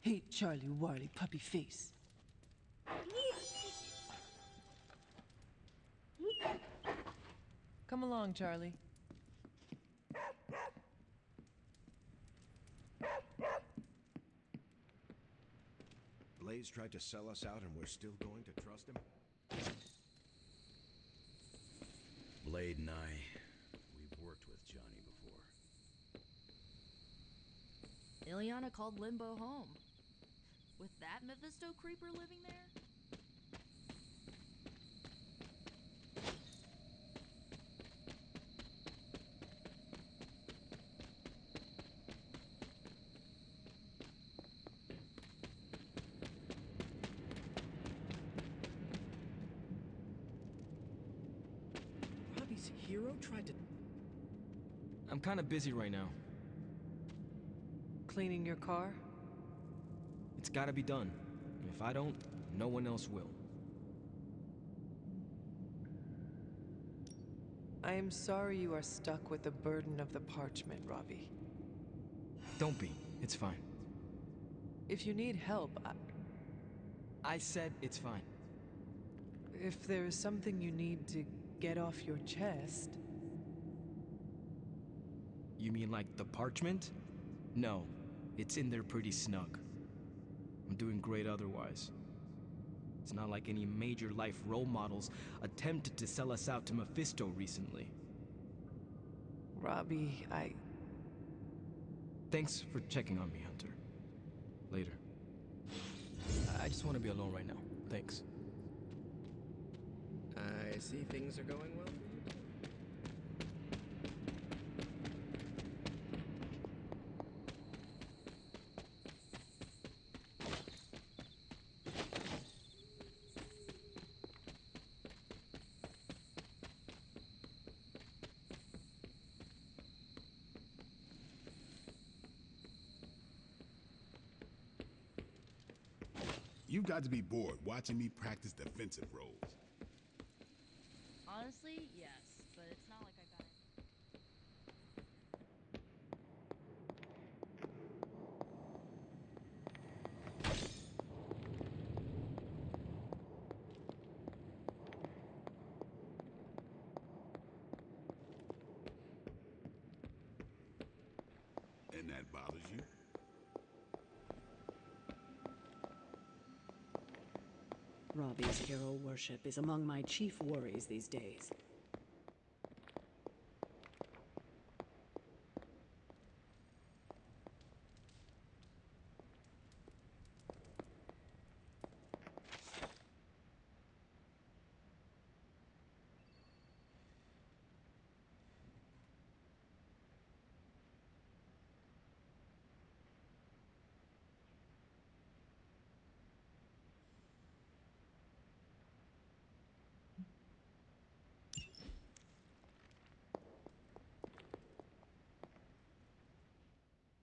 Hate Charlie Warley puppy face. Come along, Charlie. Blaze tried to sell us out and we're still going to trust him? Blade and I, we've worked with Johnny before. Ileana called Limbo home. With that Mephisto creeper living there? Robbie's hero tried to... I'm kinda busy right now. Cleaning your car? It's gotta be done. If I don't, no one else will. I am sorry you are stuck with the burden of the parchment, Robbie. Don't be. It's fine. If you need help, I said it's fine. if there is something you need to get off your chest... You mean like the parchment? No, it's in there pretty snug. I'm doing great otherwise. It's not like any major life role models attempted to sell us out to Mephisto recently. Robbie, Thanks for checking on me, Hunter. Later. I just want to be alone right now. Thanks. I see things are going well. You got to be bored watching me practice defensive roles. Honestly, yes, but it's not like I got it. And that bothers you? Robbie's hero worship is among my chief worries these days.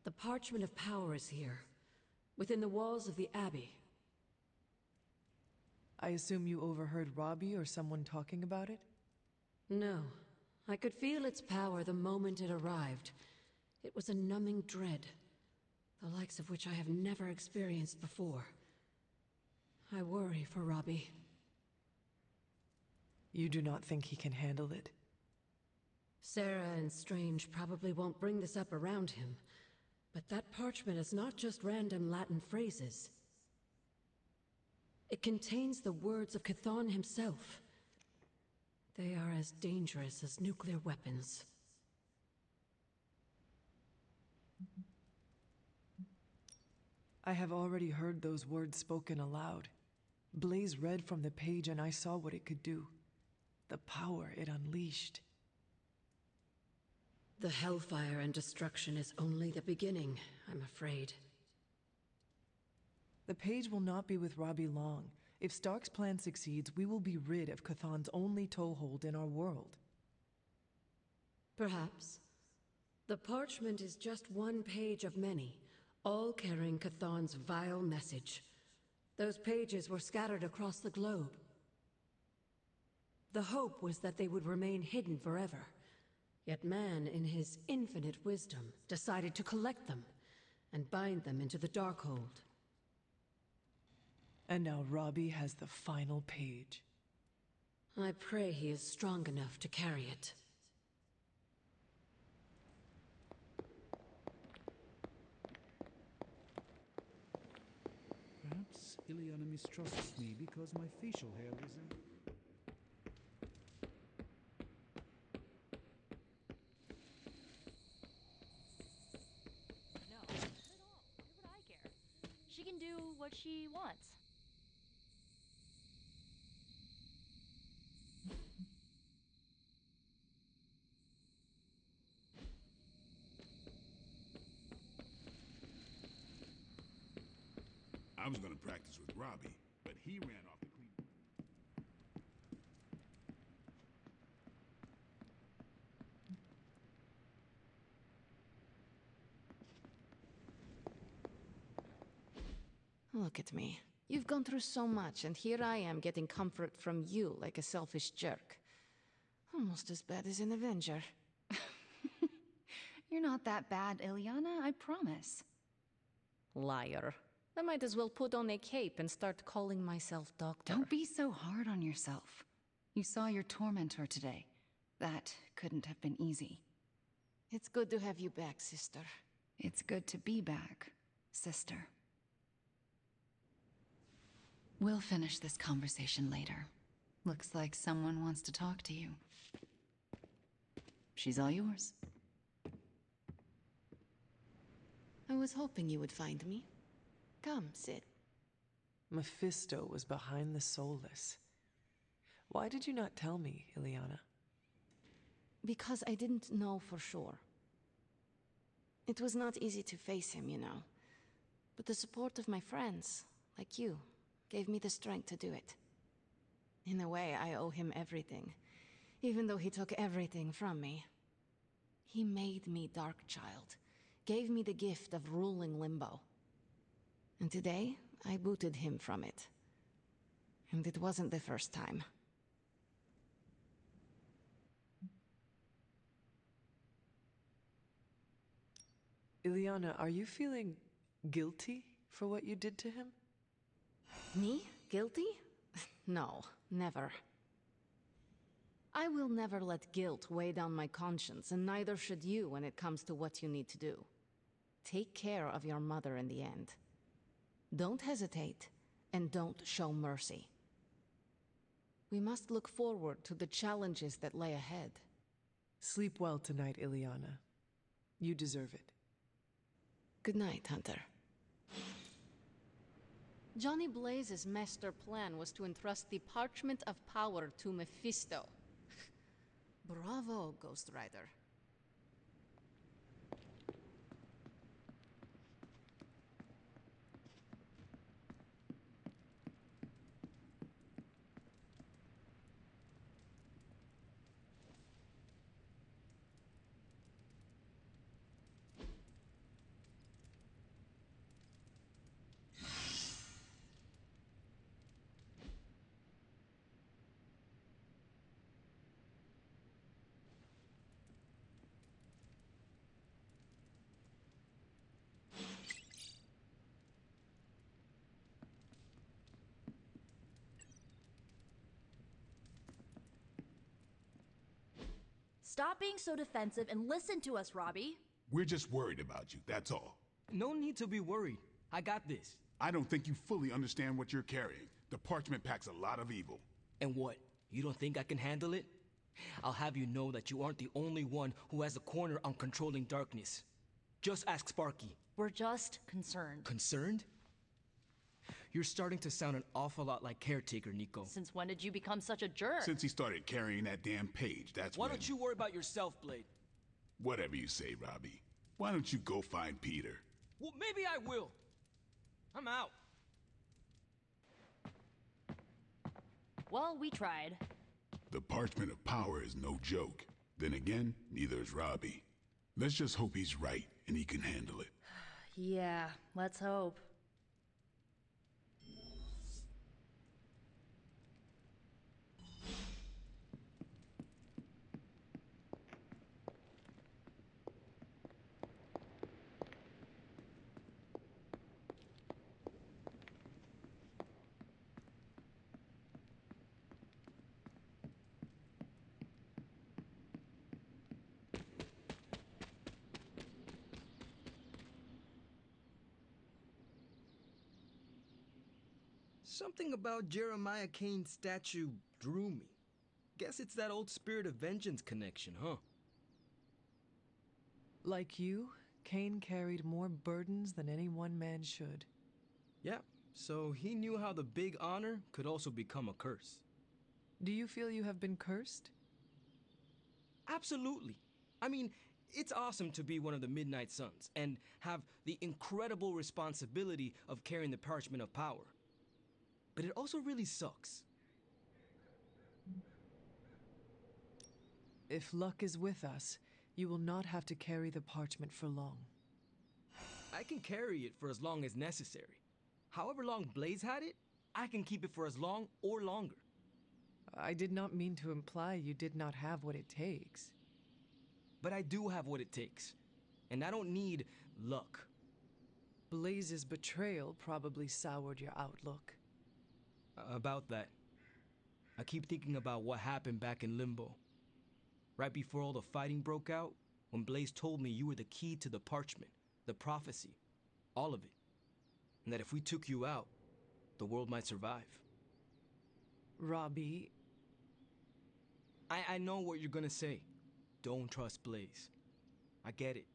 The Parchment of Power is here, within the walls of the Abbey. I assume you overheard Robbie or someone talking about it? No, I could feel its power the moment it arrived. It was a numbing dread, the likes of which I have never experienced before. I worry for Robbie. You do not think he can handle it? Sarah and Strange probably won't bring this up around him. But that parchment is not just random Latin phrases. It contains the words of Chthon himself. They are as dangerous as nuclear weapons. I have already heard those words spoken aloud. Blaze read from the page and I saw what it could do. The power it unleashed. The hellfire and destruction is only the beginning, I'm afraid. The page will not be with Robbie long. If Stark's plan succeeds, we will be rid of Chthon's only toehold in our world. Perhaps. The parchment is just one page of many, all carrying Chthon's vile message. Those pages were scattered across the globe. The hope was that they would remain hidden forever. Yet man, in his infinite wisdom, decided to collect them and bind them into the Darkhold. And now Robbie has the final page. I pray he is strong enough to carry it. Perhaps Ileana mistrusts me because my facial hair isn't... No, not at all. Why would I care? She can do what she wants. I was gonna practice with Robbie, but he ran off to clean. Look at me. You've gone through so much, and here I am getting comfort from you like a selfish jerk. Almost as bad as an Avenger. You're not that bad, Ileana, I promise. Liar. I might as well put on a cape and start calling myself doctor. Don't be so hard on yourself. You saw your tormentor today. That couldn't have been easy. It's good to have you back, sister. It's good to be back, sister. We'll finish this conversation later. Looks like someone wants to talk to you. She's all yours. I was hoping you would find me. Come, sit. Mephisto was behind the Soulless. Why did you not tell me, Ileana? Because I didn't know for sure. It was not easy to face him, you know. But the support of my friends, like you, gave me the strength to do it. In a way, I owe him everything, even though he took everything from me. He made me Darkchild, gave me the gift of ruling Limbo. And today, I booted him from it. And it wasn't the first time. Ileana, are you feeling guilty for what you did to him? Me? Guilty? No, never. I will never let guilt weigh down my conscience, and neither should you when it comes to what you need to do. Take care of your mother in the end. Don't hesitate, and don't show mercy. We must look forward to the challenges that lay ahead. Sleep well tonight, Ileana. You deserve it. Good night, Hunter. Johnny Blaze's master plan was to entrust the Parchment of Power to Mephisto. Bravo, Ghost Rider. Stop being so defensive and listen to us, Robbie. We're just worried about you, that's all. No need to be worried. I got this. I don't think you fully understand what you're carrying. The parchment packs a lot of evil. And what? You don't think I can handle it? I'll have you know that you aren't the only one who has a corner on controlling darkness. Just ask Sparky. We're just concerned. Concerned? You're starting to sound an awful lot like Caretaker, Nico. Since when did you become such a jerk? Since he started carrying that damn page, that's Why don't you worry about yourself, Blade? Whatever you say, Robbie. Why don't you go find Peter? Well, maybe I will. I'm out. Well, we tried. The Parchment of Power is no joke. Then again, neither is Robbie. Let's just hope he's right and he can handle it. Yeah, let's hope. Something about Jeremiah Kane's statue drew me. Guess it's that old spirit of vengeance connection, huh? Like you, Kane carried more burdens than any one man should. Yeah, so he knew how the big honor could also become a curse. Do you feel you have been cursed? Absolutely. I mean, it's awesome to be one of the Midnight Suns and have the incredible responsibility of carrying the Parchment of Power. But it also really sucks. If luck is with us, you will not have to carry the parchment for long. I can carry it for as long as necessary. However long Blaze had it, I can keep it for as long or longer. I did not mean to imply you did not have what it takes. But I do have what it takes, and I don't need luck. Blaze's betrayal probably soured your outlook. About that, I keep thinking about what happened back in Limbo. Right before all the fighting broke out, when Blaze told me you were the key to the parchment, the prophecy, all of it. And that if we took you out, the world might survive. Robbie... I know what you're gonna say. Don't trust Blaze. I get it.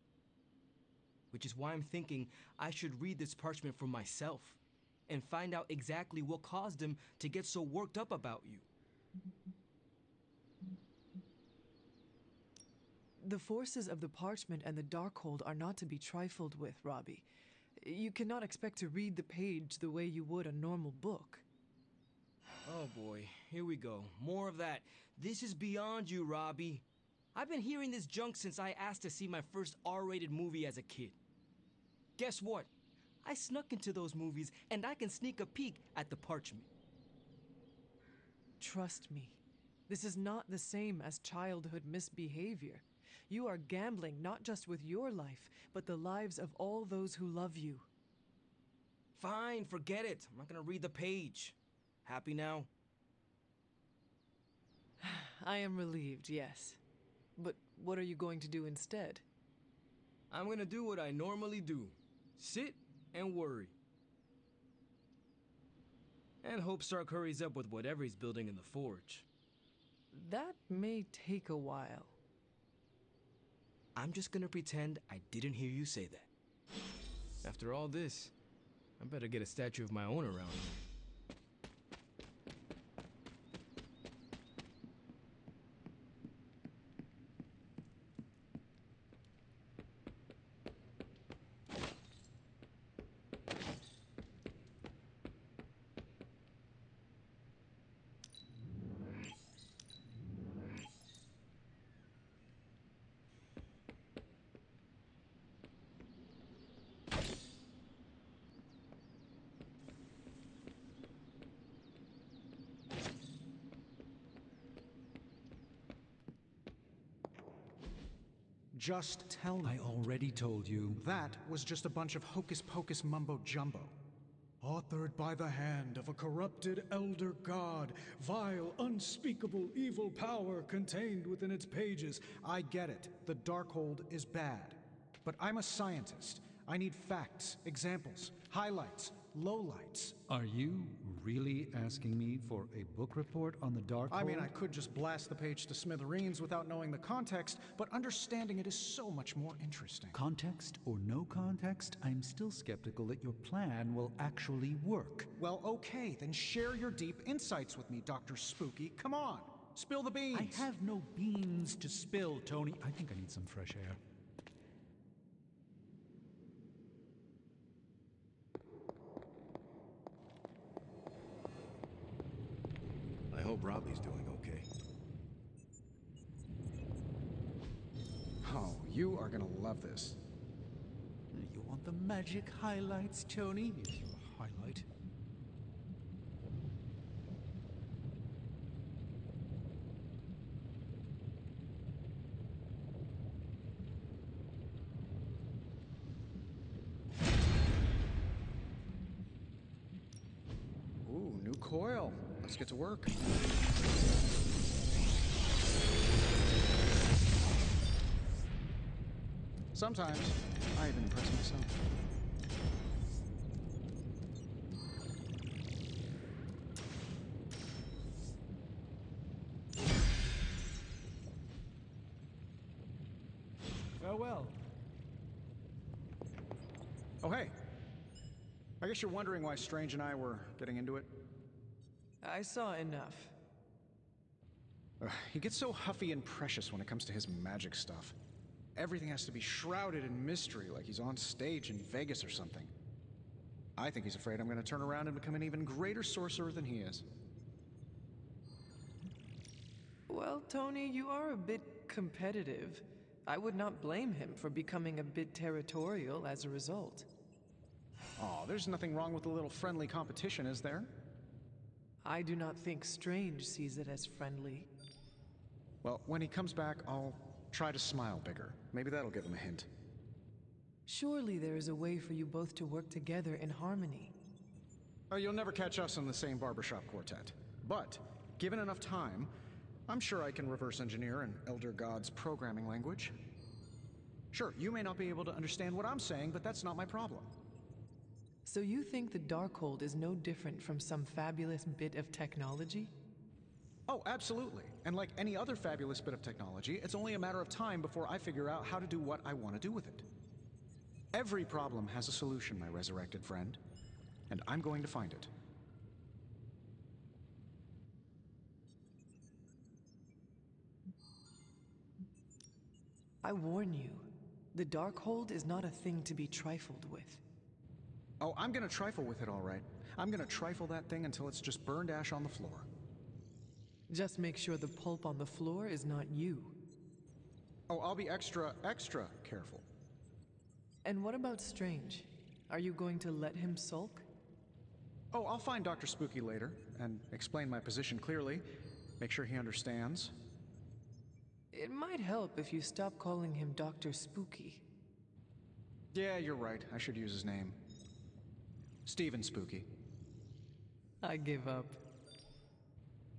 Which is why I'm thinking I should read this parchment for myself and find out exactly what caused him to get so worked up about you. The forces of the parchment and the Darkhold are not to be trifled with, Robbie. You cannot expect to read the page the way you would a normal book. Oh boy, here we go. More of that. This is beyond you, Robbie. I've been hearing this junk since I asked to see my first R-rated movie as a kid. Guess what? I snuck into those movies and I can sneak a peek at the parchment. Trust me, this is not the same as childhood misbehavior. You are gambling not just with your life, but the lives of all those who love you. Fine, forget it. I'm not gonna read the page. Happy now? I am relieved, yes. But what are you going to do instead? I'm gonna do what I normally do. Sit and worry. And hope Stark hurries up with whatever he's building in the forge. That may take a while. I'm just gonna pretend I didn't hear you say that. After all this, I better get a statue of my own around here. Just tell me. I already told you. That was just a bunch of hocus-pocus mumbo-jumbo. Authored by the hand of a corrupted elder god, vile, unspeakable evil power contained within its pages. I get it. The Darkhold is bad. But I'm a scientist. I need facts, examples, highlights, lowlights. Are you really asking me for a book report on the Darkhold? I mean, I could just blast the page to smithereens without knowing the context, but understanding it is so much more interesting. Context or no context, I'm still skeptical that your plan will actually work. Well, okay, then share your deep insights with me, Dr. Spooky. Come on, spill the beans. I have no beans to spill, Tony. I think I need some fresh air. I hope Robbie's doing okay. Oh, you are gonna love this. You want the magic highlights, Tony? Here's your highlight. Ooh, new coil. Let's get to work. Sometimes, I even impress myself. Farewell. Oh, hey. I guess you're wondering why Strange and I were getting into it. I saw enough. He gets so huffy and precious when it comes to his magic stuff. Everything has to be shrouded in mystery, like he's on stage in Vegas or something. I think he's afraid I'm going to turn around and become an even greater sorcerer than he is. Well, Tony, you are a bit competitive. I would not blame him for becoming a bit territorial as a result. Aw, there's nothing wrong with a little friendly competition, is there? I do not think Strange sees it as friendly. Well, when he comes back, I'll try to smile bigger. Maybe that'll give him a hint. Surely there is a way for you both to work together in harmony. Oh, you'll never catch us in the same barbershop quartet. But, given enough time, I'm sure I can reverse engineer an Elder God's programming language. Sure, you may not be able to understand what I'm saying, but that's not my problem. So you think the Darkhold is no different from some fabulous bit of technology? Oh, absolutely. And like any other fabulous bit of technology, it's only a matter of time before I figure out how to do what I want to do with it. Every problem has a solution, my resurrected friend. And I'm going to find it. I warn you, the Darkhold is not a thing to be trifled with. Oh, I'm gonna trifle with it, all right. I'm gonna trifle that thing until it's just burned ash on the floor. Just make sure the pulp on the floor is not you. Oh, I'll be extra careful. And what about Strange? Are you going to let him sulk? Oh, I'll find Dr. Spooky later and explain my position clearly. Make sure he understands. It might help if you stop calling him Dr. Spooky. Yeah, you're right. I should use his name. Stephen Spooky. I give up.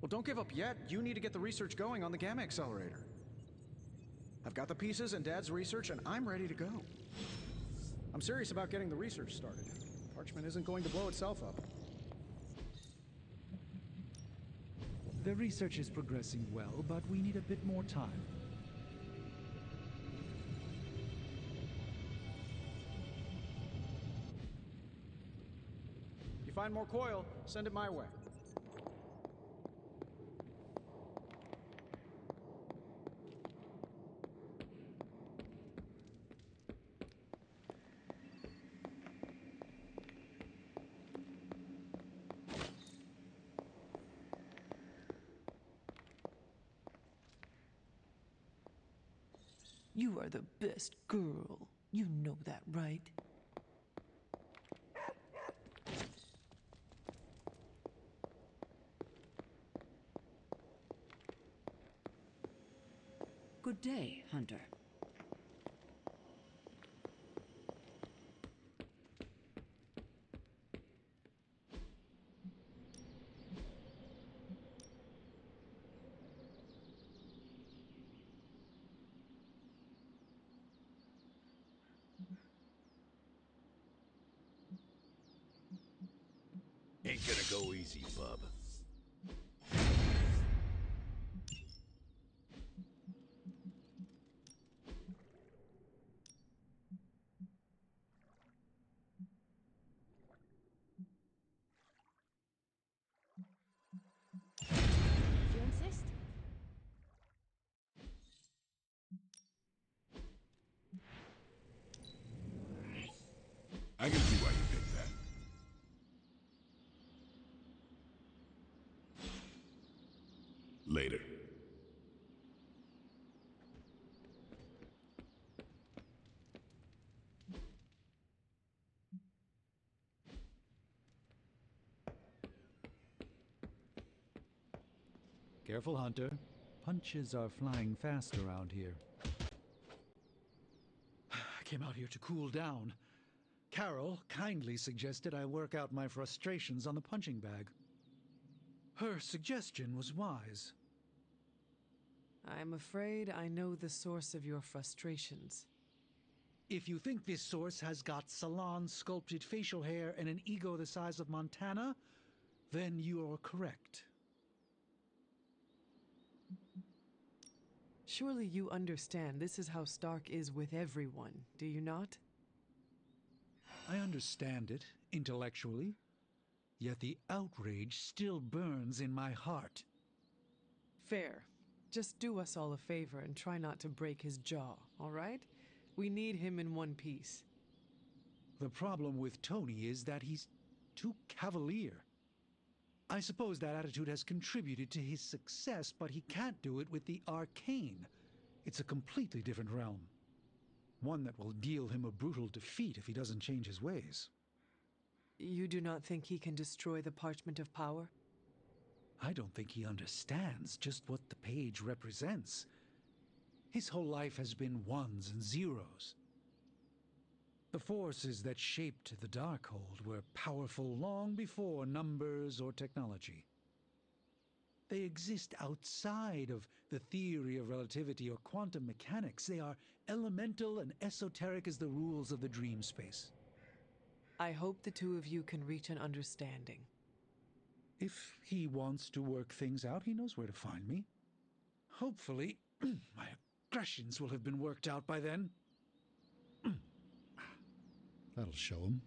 Well, don't give up yet. You need to get the research going on the Gamma Accelerator. I've got the pieces and Dad's research, and I'm ready to go. I'm serious about getting the research started. Parchment isn't going to blow itself up. The research is progressing well, but we need a bit more time. You find more coil, send it my way. You are the best girl. You know that, right? Good day, Hunter. Ain't gonna go easy, bub. If you insist. I can see why you picked that. Later. Careful, Hunter. Punches are flying fast around here. I came out here to cool down. Carol kindly suggested I work out my frustrations on the punching bag. Her suggestion was wise. I'm afraid I know the source of your frustrations. If you think this source has got salon-sculpted facial hair and an ego the size of Montana, then you're correct. Surely you understand this is how Stark is with everyone, do you not? I understand it, intellectually. Yet the outrage still burns in my heart. Fair. Just do us all a favor and try not to break his jaw, all right? We need him in one piece. The problem with Tony is that he's too cavalier. I suppose that attitude has contributed to his success, but he can't do it with the arcane. It's a completely different realm. One that will deal him a brutal defeat if he doesn't change his ways. You do not think he can destroy the Parchment of Power? I don't think he understands just what the page represents. His whole life has been ones and zeros. The forces that shaped the Darkhold were powerful long before numbers or technology. They exist outside of the theory of relativity or quantum mechanics. They are elemental and esoteric as the rules of the dream space. I hope the two of you can reach an understanding. If he wants to work things out, he knows where to find me. Hopefully, my aggressions will have been worked out by then. That'll show him.